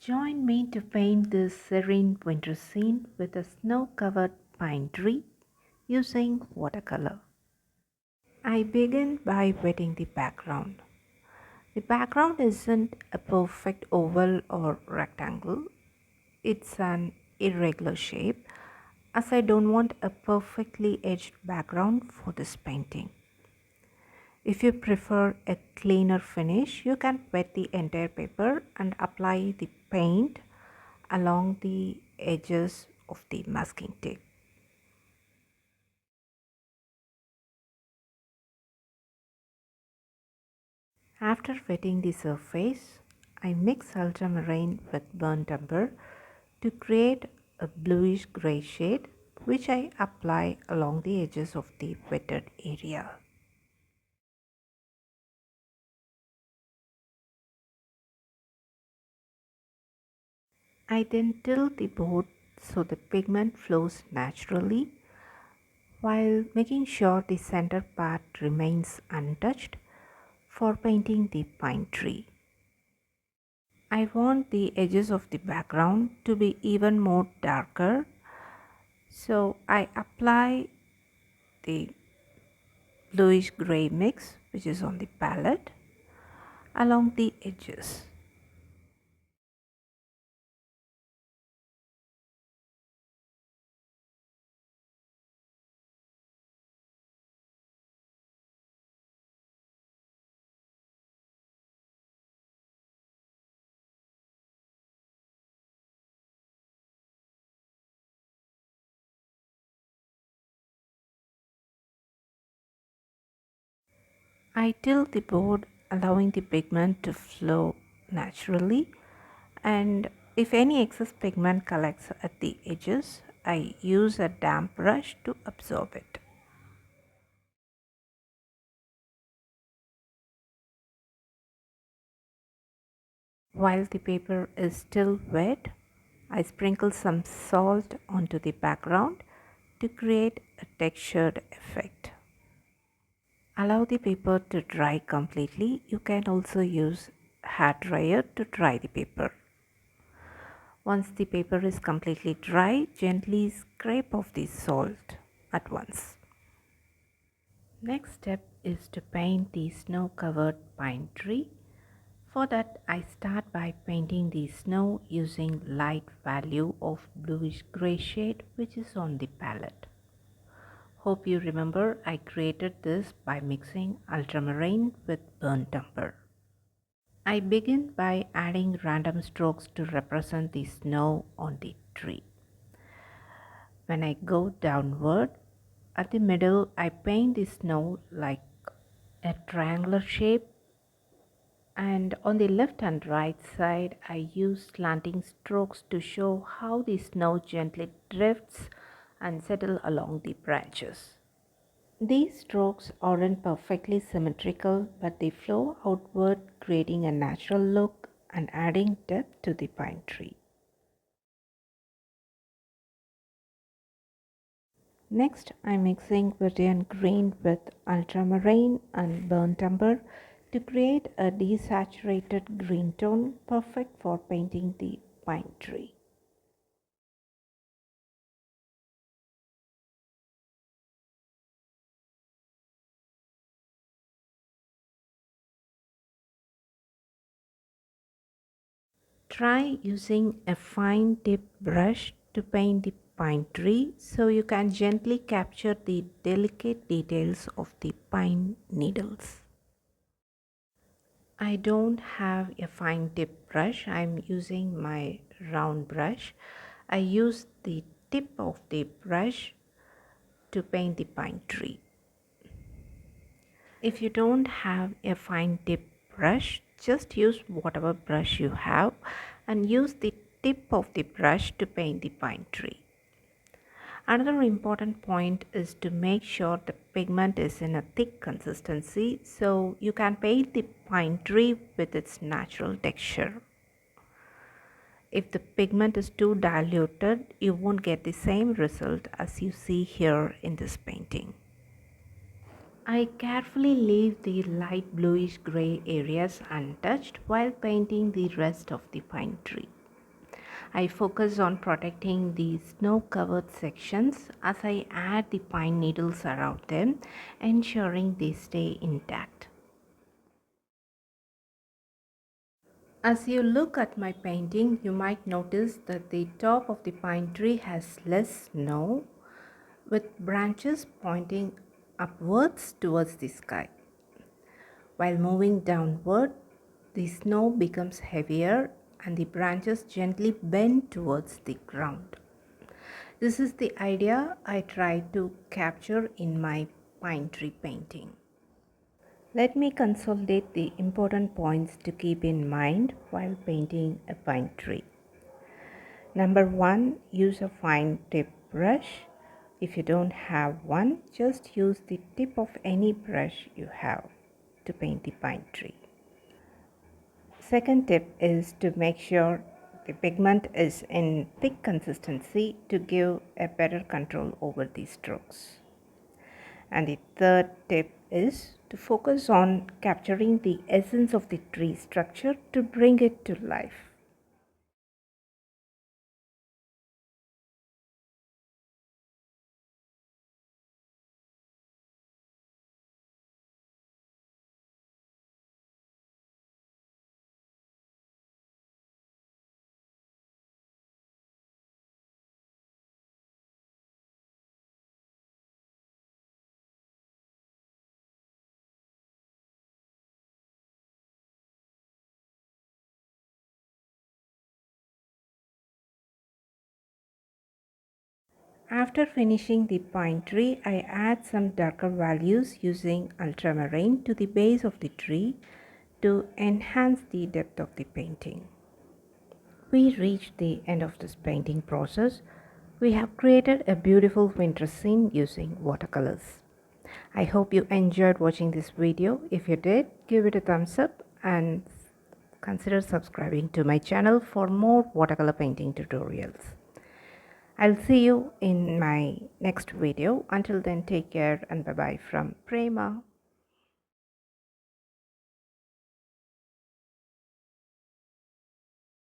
Join me to paint this serene winter scene with a snow-covered pine tree using watercolor. I begin by wetting the background. The background isn't a perfect oval or rectangle, it's an irregular shape as I don't want a perfectly edged background for this painting. If you prefer a cleaner finish, you can wet the entire paper and apply the paint along the edges of the masking tape. After wetting the surface, I mix ultramarine with burnt umber to create a bluish grey shade which I apply along the edges of the wetted area. I then tilt the board so the pigment flows naturally while making sure the center part remains untouched for painting the pine tree. I want the edges of the background to be even more darker, so I apply the bluish gray mix which is on the palette along the edges. I tilt the board allowing the pigment to flow naturally, and if any excess pigment collects at the edges, I use a damp brush to absorb it. While the paper is still wet, I sprinkle some salt onto the background to create a textured effect. Allow the paper to dry completely. You can also use hair dryer to dry the paper. Once the paper is completely dry, gently scrape off the salt at once. Next step is to paint the snow-covered pine tree. For that, I start by painting the snow using light value of bluish gray shade which is on the palette. Hope you remember I created this by mixing ultramarine with burnt umber. I begin by adding random strokes to represent the snow on the tree. When I go downward, at the middle I paint the snow like a triangular shape, and on the left and right side I use slanting strokes to show how the snow gently drifts and settles along the branches. These strokes aren't perfectly symmetrical, but they flow outward, creating a natural look and adding depth to the pine tree. Next, I'm mixing Verdian green with ultramarine and burnt umber to create a desaturated green tone perfect for painting the pine tree. Try using a fine tip brush to paint the pine tree so you can gently capture the delicate details of the pine needles. I don't have a fine tip brush. I'm using my round brush. I use the tip of the brush to paint the pine tree. If you don't have a fine tip brush, just use whatever brush you have and use the tip of the brush to paint the pine tree. Another important point is to make sure the pigment is in a thick consistency so you can paint the pine tree with its natural texture. If the pigment is too diluted, you won't get the same result as you see here in this painting. I carefully leave the light bluish gray areas untouched while painting the rest of the pine tree. I focus on protecting the snow-covered sections as I add the pine needles around them, ensuring they stay intact. As you look at my painting, you might notice that the top of the pine tree has less snow, with branches pointing upwards towards the sky. While moving downward, the snow becomes heavier and the branches gently bend towards the ground. This is the idea I try to capture in my pine tree painting. Let me consolidate the important points to keep in mind while painting a pine tree. Number 1, use a fine tip brush. If you don't have one, just use the tip of any brush you have to paint the pine tree. Second tip is to make sure the pigment is in thick consistency to give a better control over the strokes. And the third tip is to focus on capturing the essence of the tree structure to bring it to life. After finishing the pine tree, I add some darker values using ultramarine to the base of the tree to enhance the depth of the painting. We reached the end of this painting process. We have created a beautiful winter scene using watercolors. I hope you enjoyed watching this video. If you did, give it a thumbs up and consider subscribing to my channel for more watercolor painting tutorials. I'll see you in my next video. Until then, take care and bye bye from Prema.